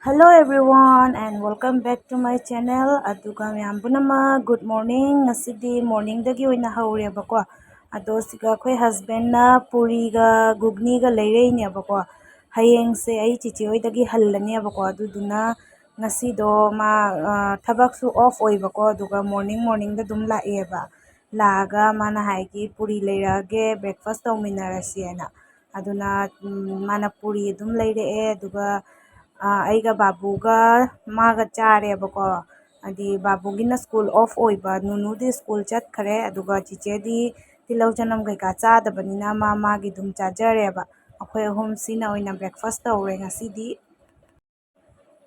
Hello everyone and welcome back to my channel. Aduga mayam punama good morning. Ngasidi morning dagi oina hawrebako. Ado siga khoi husband na puri ga gugni ga leire ni abako. Hayeng se ai chichi oi dagi hallani abako. Aduduna ngasi do ma thabak su off oibako. Aduga morning da dum laeba. Laga mana haigi puri leirage breakfast tawminarasi ana. Aduna mana puri dum leire aduga aiga babuga maga charebako adi babugina school off oiba nunudi school chatkhare aduga chichedi tilau chanam kaika chadabanina magi dum chajareba akhoi ahum sina oina breakfast tawre ngasidi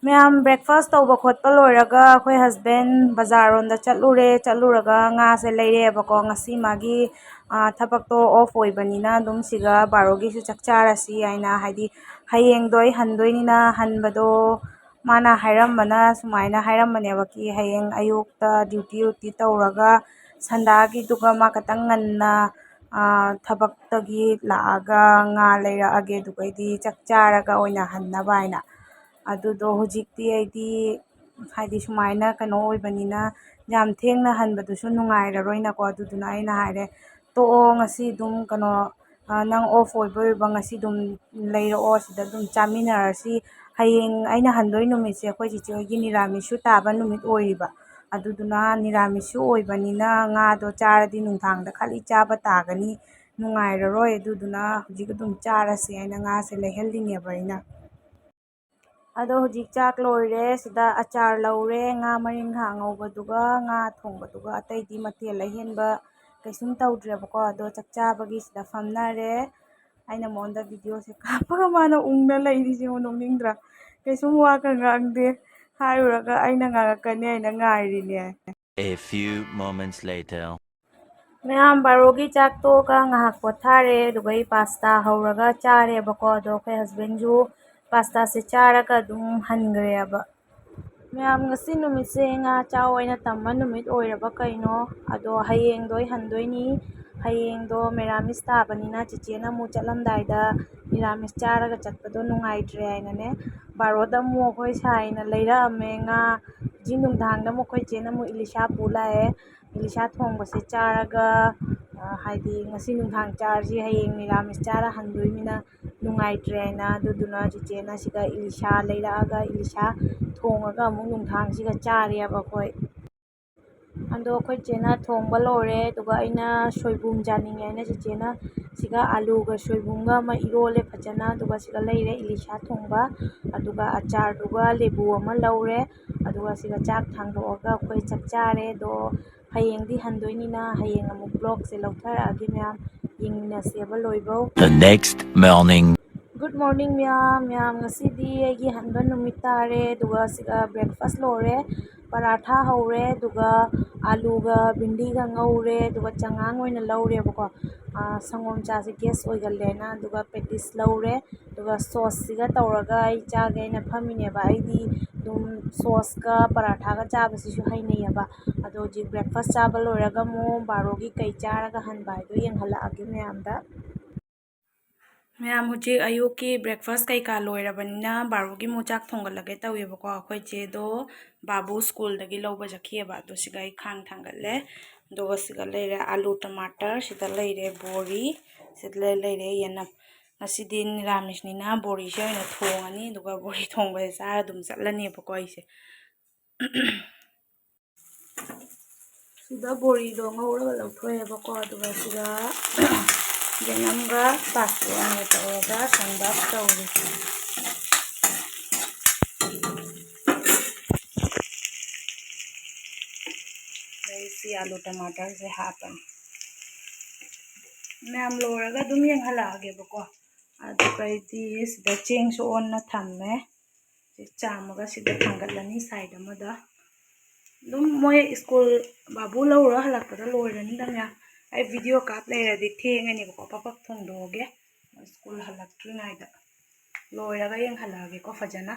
mayam breakfast tawba khotpa loiraga akhoi husband bazar ronda chaluraga nga se leirebako ngasi magi thabak to off oibanina dum siga barogi su chakcharasi aina haidi hayeng doi handoinina hanbado mana hairambana sumaina hairambaneba ki hayeng ayukta duty tawraga sandagi duga ma katang nganna thabak laaga nga leirage dugaidi chakcharaga oina hannaba aina adudo hujikti aidi haidi sumaina kano oibanina yam thengna hanbadusu nungairaroina ko aduduna aina haire to ngasi dum kano nang off oiba ngasi dum leirao sida dum chaminarasi hayeng aina handoi numitse akhoi chichi hoigi niramisu taba numit oiriba aduduna niramisu oibanina nga do charadi nungthangda khali chaba tagani nungairaroi aduduna hujik dum charasi aina nga se lehellineba aina ado hujik chak loire sida achar laure nga maringha ngaubaduga nga thongbaduga ataidi mathel ahenba kaisum tawdrebako ado chakchabagi sida famnare aina monda video se kapaga mana ungna leirisi noningdra kaisum waka ngangde hairuraga aina ngakane aina ngairine A few moments later. mayam barogi chak to ka ngahak pothare dugai pasta hauraga chare bako ado kai husband ju pasta se charaga dum hangre aba mayam ngasi numit se nga chaw aina tamma numit oiraba kaino ado hayeng doi handoini hayeng do meramis tabanina chichena mu chatlamdaida meramis charaga chatpado nungaitre ainane baroda mu khoi saina leira ame nga jinung dhangda mu khoi chena mu ilisha pulae ilisha thongbase charaga haidi ngasi nungthang charji hayeng meramis chara handoimina nungaitre aina aduduna chichena siga ilisha leiraaga ilisha thongaga amuk nungthangsiga chareba khoi ando khoi chena thongba lore duga aina soibum janinge aina chichena siga alu ga soibum ga ma irole phajana duga siga leire ilisha thongba aduga achar duga lebu ama laure aduga siga chak thangdoga khoi chakchare do hayengdi handoinina hayeng amuk vlog se lautharaagi mayam yengminaseba loibau The next morning. Good morning ma'am ngasidi aigi hanba numit tare duga siga breakfast lore paratha haure duga alu ga bindi ga ngaure duga changang oina laure bako sangom cha se gas oigalena duga petis laure duga sauce siga tawraga ai chage na phamine ba aidi dum sauce ga paratha ga chabasi su hainayaba ado ji breakfast chaba loiraga mo barogi kai charaga hanba do yenghala age ma'amda mayam hujik ayuki breakfast kaika loirabanina barogi mu chak thongalage tawebako akhoi chedo babu school dagi lawba jakhieba do siga ai khang thangalle doga siga leire alu tomato sida leire bori sida leire yenam ngasidi niramis nina bori se oina thongani duga bori thongba chara dum chatlani bako aise sida bori do ngauraga lawthoebako aduga siga yenamga pasta ane tawraga sandap tawri si alu tomato se hapan mayam loraga dum yenghalage bako aduga idi sida cheng so onna thamme chamaga sida thangatlani side amada dum moy school babu lawra halakpada loirani damya ai video kap leiradi thengani bako papak thongdoge school halaktrinaida loiraga yenghalage ko fajana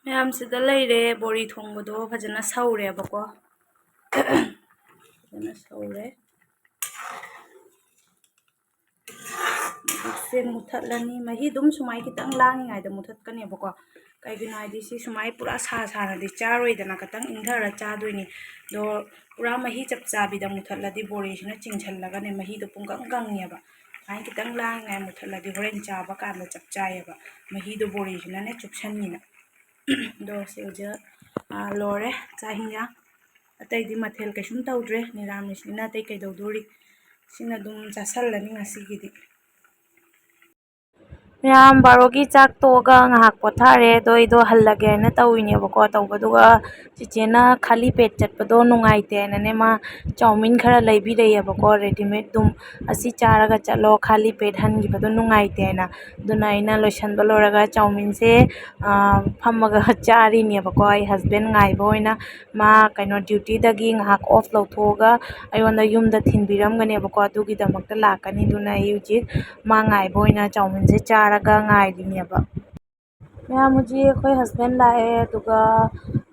mayam sida leire bori thongbodo fajana saure bako fajana saure ꯍꯧꯖꯤꯛꯁꯦ ꯃꯨꯊꯠꯂꯅꯤ ꯃꯍꯤ ꯑꯗꯨꯝ ꯁꯨꯃꯥꯏ ꯈꯤꯇꯪ ꯂꯥꯡꯉꯤꯉꯩꯗ ꯃꯨꯊꯠꯀꯅꯦꯕꯀꯣ ꯀꯩꯒꯤꯅꯣ ꯍꯥꯏꯗꯤ ꯁꯤ ꯁꯨꯃꯥꯏ ꯄꯨꯔꯥ ꯁꯥꯅꯗꯤ ꯆꯥꯔꯣꯏꯗꯅ ꯈꯤꯇꯪ ꯏꯪꯊꯔ ꯆꯥꯗꯣꯏꯅꯤ ꯑꯗꯣ ꯄꯨꯔꯥ ꯃꯍꯤ ꯆꯞ ꯆꯥꯕꯤꯗ ꯃꯨꯊꯠꯂꯗꯤ ꯕꯣꯔꯤꯁꯤꯅ ꯆꯤꯡꯁꯜꯂꯒꯅꯦ ꯃꯍꯤꯗꯣ ꯄꯨꯡꯀꯪ ꯀꯪꯉꯦꯕ ꯁꯨꯃꯥꯏꯅ ꯈꯤꯇꯪ ꯂꯥꯡꯉꯤꯉꯥꯏ ꯃꯨꯊꯠꯂꯗꯤ ꯍꯣꯔꯦꯟ ꯆꯥꯕ ꯀꯥꯟꯗ ꯆꯞ ꯆꯥꯏꯌꯦꯕ ꯃꯍꯤꯗꯣ ꯕꯣꯔꯤꯁꯤꯅꯅꯦ ꯆꯨꯞꯁꯟꯅꯤꯅ ꯑꯗꯣ ꯁꯤ ꯍꯧꯖꯤꯛ ꯂꯣꯏꯔꯦ ꯆꯥꯛ ꯍꯤꯟꯖꯥꯡ ꯑꯇꯩꯗꯤ ꯃꯊꯦꯜ ꯀꯩꯁꯨꯝ ꯇꯧꯗ꯭ꯔꯦ ꯅꯤꯔꯥꯃꯤꯁꯅꯤꯅ ꯑꯇꯩ ꯀꯩꯗꯧꯗꯣꯔꯤ ꯁꯤꯅ ꯑꯗꯨꯝ ꯆꯥꯁꯜꯂꯅꯤ ꯉꯁꯤꯒꯤꯗꯤ ꯃꯌꯥꯝ ꯕꯥꯔꯣꯒꯤ ꯆꯥꯛ ꯇꯣꯛꯑꯒ ꯉꯥꯏꯍꯥꯛ ꯄꯣꯊꯥꯔꯦ ꯑꯗꯣ ꯑꯩꯗꯣ ꯍꯜꯂꯒꯦꯅ ꯇꯧꯔꯤꯅꯦꯕꯀꯣ ꯇꯧꯕꯗꯨꯒ ꯆꯤꯆꯦꯅ ꯈꯥꯂꯤ ꯄꯦꯠ ꯆꯠꯄꯗꯣ ꯅꯨꯡꯉꯥꯏꯇꯦꯅꯅꯦ ꯃꯥ ꯆꯥꯎꯃꯤꯟ ꯈꯔ ꯂꯩꯕꯤꯔꯛꯑꯦꯕꯀꯣ ꯔꯦꯗꯤꯃꯦꯗ ꯑꯗꯨꯝ ꯑꯁꯤ ꯆꯥꯔꯒ ꯆꯠꯂꯣ ꯈꯥꯂꯤ ꯄꯦꯠ ꯍꯟꯈꯤꯕꯗꯣ ꯅꯨꯡꯉꯥꯏꯇꯦ ꯍꯥꯏꯅ ꯑꯗꯨꯅ ꯑꯩꯅ ꯂꯣꯏꯁꯟꯕ ꯂꯣꯏꯔꯒ ꯆꯥꯎꯃꯤꯟꯁꯦ ꯐꯝꯃꯒ ꯆꯥꯔꯤꯅꯦꯕꯀꯣ ꯑꯩ ꯍꯁꯕꯦꯟ ꯉꯥꯏꯕ ꯑꯣꯏꯅ ꯃꯥ ꯀꯩꯅꯣ ꯗ꯭ꯌꯨꯇꯤꯗꯒꯤ ꯉꯥꯏꯍꯥꯛ ꯑꯣꯐ ꯂꯧꯊꯣꯛꯑꯒ ꯑꯩꯉꯣꯟꯗ ꯌꯨꯝꯗ ꯊꯤꯟꯕꯤꯔꯝꯒꯅꯦꯕꯀꯣ ꯑꯗꯨꯒꯤꯗꯃꯛꯇ ꯂꯥꯛꯀꯅꯤ ꯑꯗꯨꯅ ꯑꯩ ꯍꯧꯖꯤꯛ ꯃꯥ ꯉꯥꯏꯕ ꯑꯣꯏꯅ ꯆꯥꯎꯃꯤꯟꯁꯦ ꯆꯥꯔꯒ ꯉꯥꯏꯔꯤꯅꯦꯕ ꯃꯌꯥꯝ ꯍꯧꯖꯤꯛ ꯑꯩꯈꯣꯏ ꯍꯁꯕꯦꯟ ꯂꯥꯛꯑꯦ ꯑꯗꯨꯒ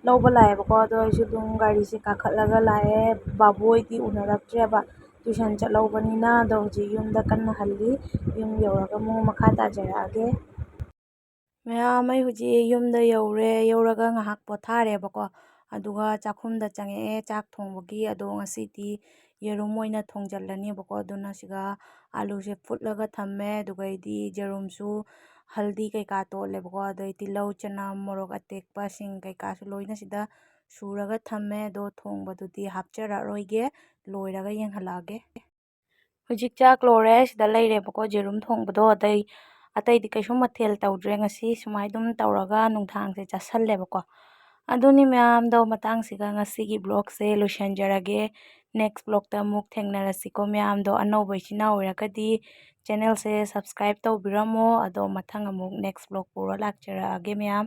ꯂꯧꯕ ꯂꯥꯛꯑꯦꯕꯀꯣ ꯑꯗꯣ ꯑꯩꯁꯨ ꯑꯗꯨꯝ ꯒꯥꯔꯤꯁꯦ ꯀꯥꯈꯠꯂꯒ ꯂꯥꯛꯑꯦ ꯕꯥꯕꯨ ꯍꯣꯏꯗꯤ ꯎꯅꯔꯛꯇ꯭ꯔꯦꯕ ꯇ꯭ꯌꯨꯁꯟ ꯆꯠꯍꯧꯕꯅꯤꯅ ꯑꯗꯣ ꯍꯧꯖꯤꯛ ꯌꯨꯝꯗ ꯀꯟꯅ ꯍꯜꯂꯤ ꯌꯨꯝ ꯌꯧꯔꯒ ꯑꯃꯨꯛ ꯃꯈꯥ ꯇꯥꯖꯔꯛꯑꯒꯦ ꯃꯌꯥꯝ ꯑꯩ ꯍꯧꯖꯤꯛ ꯌꯨꯝꯗ ꯌꯧꯔꯦ ꯌꯧꯔꯒ ꯉꯥꯏꯍꯥꯛ ꯄꯣꯊꯥꯔꯦꯕꯀꯣ ꯑꯗꯨꯒ ꯆꯥꯛꯈꯨꯝꯗ ꯆꯪꯉꯛꯑꯦ ꯆꯥꯛ ꯊꯣꯡꯕꯒꯤ ꯑꯗꯣ ꯉꯁꯤꯗꯤ ꯌꯦꯔꯨꯝ ꯑꯣꯏꯅ ꯊꯣꯡꯖꯤꯜꯂꯅꯦꯕꯀꯣ ꯑꯗꯨꯅ ꯁꯤꯒ ꯑꯥꯂꯨꯁꯦ ꯐꯨꯠꯂꯒ ꯊꯝꯃꯦ ꯑꯗꯨꯒ ꯑꯩꯗꯤ ꯌꯦꯔꯨꯝꯁꯨ ꯍꯜꯗꯤ ꯀꯩꯀꯥ ꯇꯣꯠꯂꯦꯕꯀꯣ ꯑꯗꯩ ꯇꯤꯜꯍꯧ ꯆꯅꯝ ꯃꯣꯔꯣꯛ ꯑꯇꯦꯛꯄ ꯁꯤꯡ ꯀꯩꯀꯥꯁꯨ ꯂꯣꯏꯅ ꯁꯤꯗ ꯁꯨꯔꯒ ꯊꯝꯃꯦ ꯑꯗꯣ ꯊꯣꯡꯕꯗꯨꯗꯤ ꯍꯥꯞꯆꯔꯛꯔꯣꯏꯒꯦ ꯂꯣꯏꯔꯒ ꯌꯦꯡꯍꯜꯂꯛꯑꯒꯦ ꯍꯧꯖꯤꯛ ꯆꯥꯛ ꯂꯣꯏꯔꯦ ꯁꯤꯗ ꯂꯩꯔꯦꯕꯀꯣ ꯌꯦꯔꯨꯝ ꯊꯣꯡꯕꯗꯣ ꯑꯇꯩꯗꯤ ꯀꯩꯁꯨꯝ ꯃꯊꯦꯜ ꯇꯧꯗ꯭ꯔꯦ ꯉꯁꯤ ꯁꯨꯃꯥꯏ ꯑꯗꯨꯝ ꯇꯧꯔꯒ ꯅꯨꯡꯗꯥꯡꯁꯦ ꯆꯥꯁꯜꯂꯦꯕꯀꯣ ꯑꯗꯨꯅꯤ ꯃꯌꯥꯝꯗꯣ ꯃꯇꯥꯡꯁꯤꯒ ꯉꯁꯤꯒꯤ ꯕ꯭ꯂꯣꯛꯁꯦ ꯂꯣꯏꯁꯤꯟꯖꯔꯒꯦ ꯅꯦꯛꯁ ꯕ꯭ꯂꯣꯛꯇ ꯑꯃꯨꯛ ꯊꯦꯡꯅꯔꯁꯤꯀꯣ ꯃꯌꯥꯝꯗꯣ ꯑꯅꯧꯕ ꯏꯆꯤꯟ ꯏꯅꯥꯎ ꯑꯣꯏꯔꯒꯗꯤ ꯆꯦꯅꯦꯜꯁꯦ ꯁꯕꯁꯀ꯭ꯔꯥꯏꯞ ꯇꯧꯕꯤꯔꯝꯃꯣ ꯑꯗꯣ ꯃꯊꯪ ꯑꯃꯨꯛ ꯅꯦꯛꯁ ꯕ꯭ꯂꯣꯛ ꯄꯨꯔ ꯂꯥꯛꯆꯔꯛꯑꯒꯦ ꯃꯌꯥꯝ